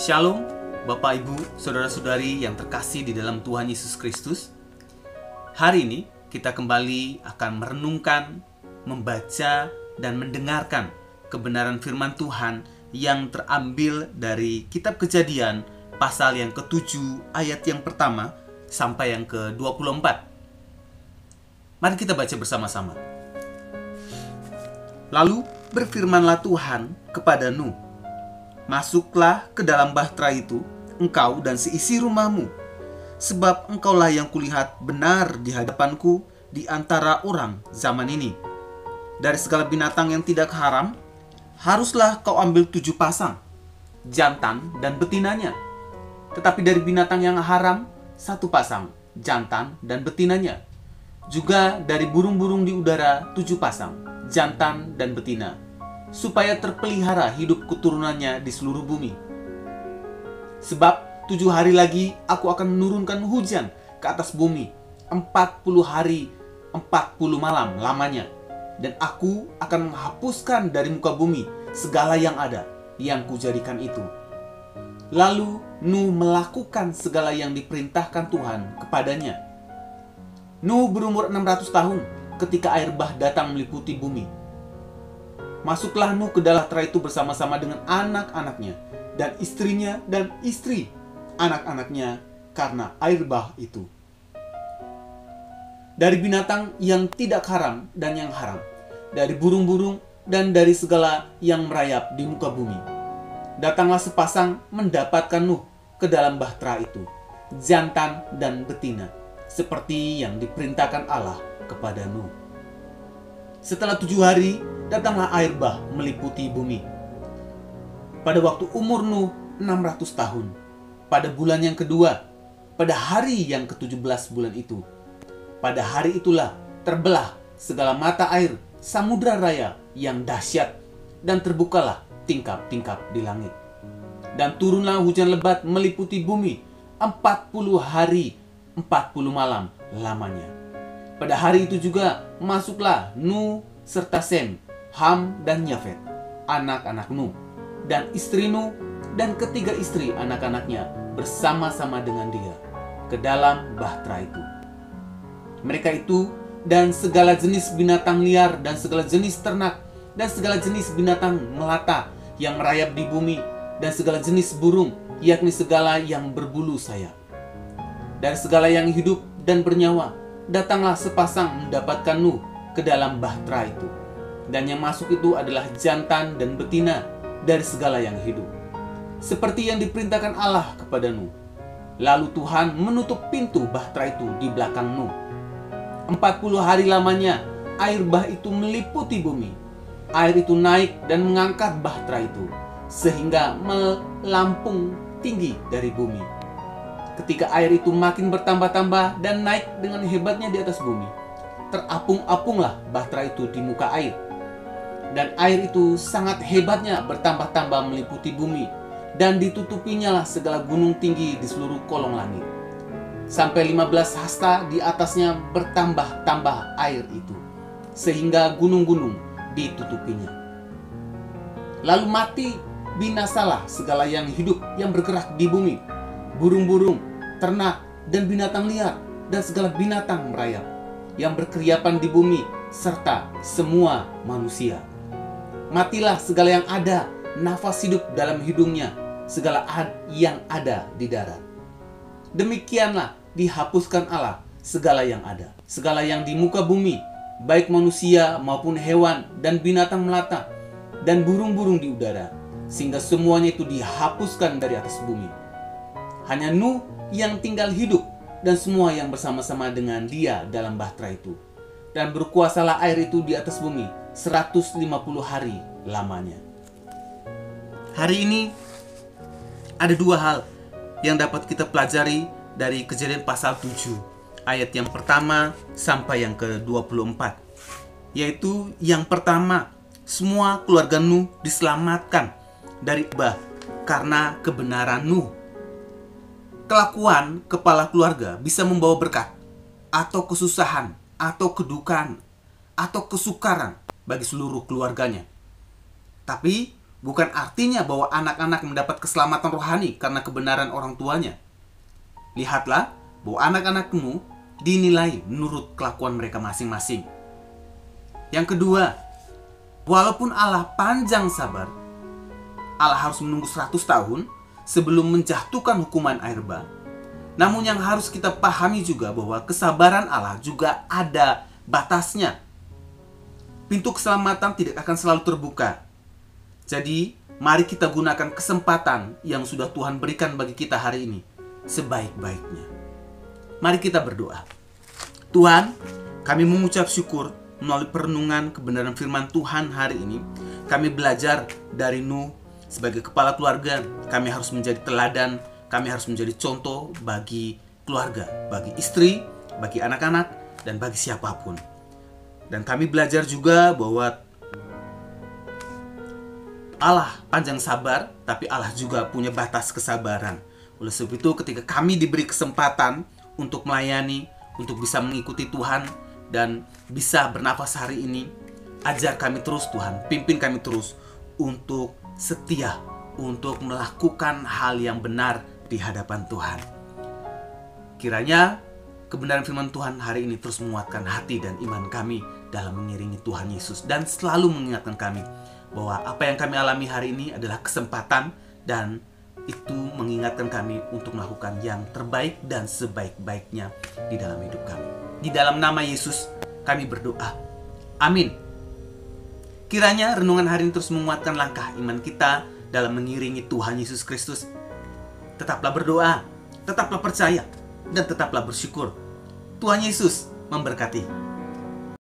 Shalom, Bapak, Ibu, Saudara-saudari yang terkasih di dalam Tuhan Yesus Kristus. Hari ini kita kembali akan merenungkan, membaca, dan mendengarkan kebenaran firman Tuhan yang terambil dari Kitab Kejadian pasal yang ke-7 ayat yang pertama sampai yang ke-24. Mari kita baca bersama-sama. Lalu berfirmanlah Tuhan kepada Nuh, "Masuklah ke dalam bahtera itu, engkau dan seisi rumahmu, sebab engkaulah yang kulihat benar di hadapanku di antara orang zaman ini. Dari segala binatang yang tidak haram, haruslah kau ambil 7 pasang, jantan dan betinanya. Tetapi dari binatang yang haram, 1 pasang, jantan dan betinanya. Juga dari burung-burung di udara, 7 pasang, jantan dan betina, supaya terpelihara hidup keturunannya di seluruh bumi. Sebab 7 hari lagi aku akan menurunkan hujan ke atas bumi, 40 hari 40 malam lamanya. Dan aku akan menghapuskan dari muka bumi segala yang ada, yang kujadikan itu." Lalu Nuh melakukan segala yang diperintahkan Tuhan kepadanya. Nuh berumur 600 tahun ketika air bah datang meliputi bumi. Masuklah Nuh ke dalam bahtera itu bersama-sama dengan anak-anaknya dan istrinya dan istri anak-anaknya karena air bah itu. Dari binatang yang tidak haram dan yang haram, dari burung-burung dan dari segala yang merayap di muka bumi, datanglah sepasang mendapatkan Nuh ke dalam bahtera itu, jantan dan betina, seperti yang diperintahkan Allah kepada Nuh. Setelah 7 hari, datanglah air bah meliputi bumi. Pada waktu umur Nuh 600 tahun, pada bulan yang kedua, pada hari yang ke-17 bulan itu, pada hari itulah terbelah segala mata air samudra raya yang dahsyat, dan terbukalah tingkap-tingkap di langit. Dan turunlah hujan lebat meliputi bumi 40 hari 40 malam lamanya. Pada hari itu juga masuklah Nuh serta Sem, Ham dan Yafet, anak-anak Nuh, dan istri Nuh dan ketiga istri anak-anaknya bersama-sama dengan dia ke dalam bahtera itu. Mereka itu dan segala jenis binatang liar dan segala jenis ternak dan segala jenis binatang melata yang merayap di bumi dan segala jenis burung, yakni segala yang berbulu sayap. Dari segala yang hidup dan bernyawa, datanglah sepasang mendapatkan Nuh ke dalam bahtera itu. Dan yang masuk itu adalah jantan dan betina dari segala yang hidup, seperti yang diperintahkan Allah kepada Nuh. Lalu Tuhan menutup pintu bahtera itu di belakang Nuh. 40 hari lamanya air bah itu meliputi bumi. Air itu naik dan mengangkat bahtera itu, sehingga melampung tinggi dari bumi. Ketika air itu makin bertambah-tambah dan naik dengan hebatnya di atas bumi, terapung-apunglah bahtera itu di muka air. Dan air itu sangat hebatnya bertambah-tambah meliputi bumi, dan ditutupinya lah segala gunung tinggi di seluruh kolong langit. Sampai 15 hasta di atasnya bertambah-tambah air itu, sehingga gunung-gunung ditutupinya. Lalu mati binasalah segala yang hidup yang bergerak di bumi, burung-burung, ternak, dan binatang liar, dan segala binatang merayap yang berkeriapan di bumi, serta semua manusia. Matilah segala yang ada nafas hidup dalam hidungnya, segala yang ada di darat. Demikianlah dihapuskan Allah segala yang ada, segala yang di muka bumi, baik manusia maupun hewan dan binatang melata, dan burung-burung di udara, sehingga semuanya itu dihapuskan dari atas bumi. Hanya Nuh yang tinggal hidup dan semua yang bersama-sama dengan dia dalam bahtera itu. Dan berkuasalah air itu di atas bumi 150 hari lamanya. Hari ini ada 2 hal yang dapat kita pelajari dari Kejadian pasal 7 ayat yang pertama sampai yang ke-24. Yaitu yang pertama, semua keluarga Nuh diselamatkan dari bah karena kebenaran Nuh. Kelakuan kepala keluarga bisa membawa berkat, atau kesusahan, atau kedukaan, atau kesukaran bagi seluruh keluarganya. Tapi bukan artinya bahwa anak-anak mendapat keselamatan rohani karena kebenaran orang tuanya. Lihatlah bahwa anak-anakmu dinilai menurut kelakuan mereka masing-masing. Yang kedua, walaupun Allah panjang sabar, Allah harus menunggu 100 tahun sebelum menjatuhkan hukuman air bah. Namun yang harus kita pahami juga bahwa kesabaran Allah juga ada batasnya. Pintu keselamatan tidak akan selalu terbuka. Jadi, mari kita gunakan kesempatan yang sudah Tuhan berikan bagi kita hari ini sebaik-baiknya. Mari kita berdoa. Tuhan, kami mengucap syukur melalui perenungan kebenaran firman Tuhan hari ini. Kami belajar dari Nuh sebagai kepala keluarga. Kami harus menjadi teladan, kami harus menjadi contoh bagi keluarga, bagi istri, bagi anak-anak, dan bagi siapapun. Dan kami belajar juga bahwa Allah panjang sabar, tapi Allah juga punya batas kesabaran. Oleh sebab itu, ketika kami diberi kesempatan untuk melayani, untuk bisa mengikuti Tuhan, dan bisa bernafas hari ini, ajar kami terus Tuhan, pimpin kami terus untuk setia, untuk melakukan hal yang benar di hadapan Tuhan. Kiranya kebenaran firman Tuhan hari ini terus menguatkan hati dan iman kami dalam mengiringi Tuhan Yesus, dan selalu mengingatkan kami bahwa apa yang kami alami hari ini adalah kesempatan, dan itu mengingatkan kami untuk melakukan yang terbaik dan sebaik-baiknya di dalam hidup kami. Di dalam nama Yesus kami berdoa. Amin. Kiranya renungan hari ini terus menguatkan langkah iman kita dalam mengiringi Tuhan Yesus Kristus. Tetaplah berdoa, tetaplah percaya, dan tetaplah bersyukur. Tuhan Yesus memberkati.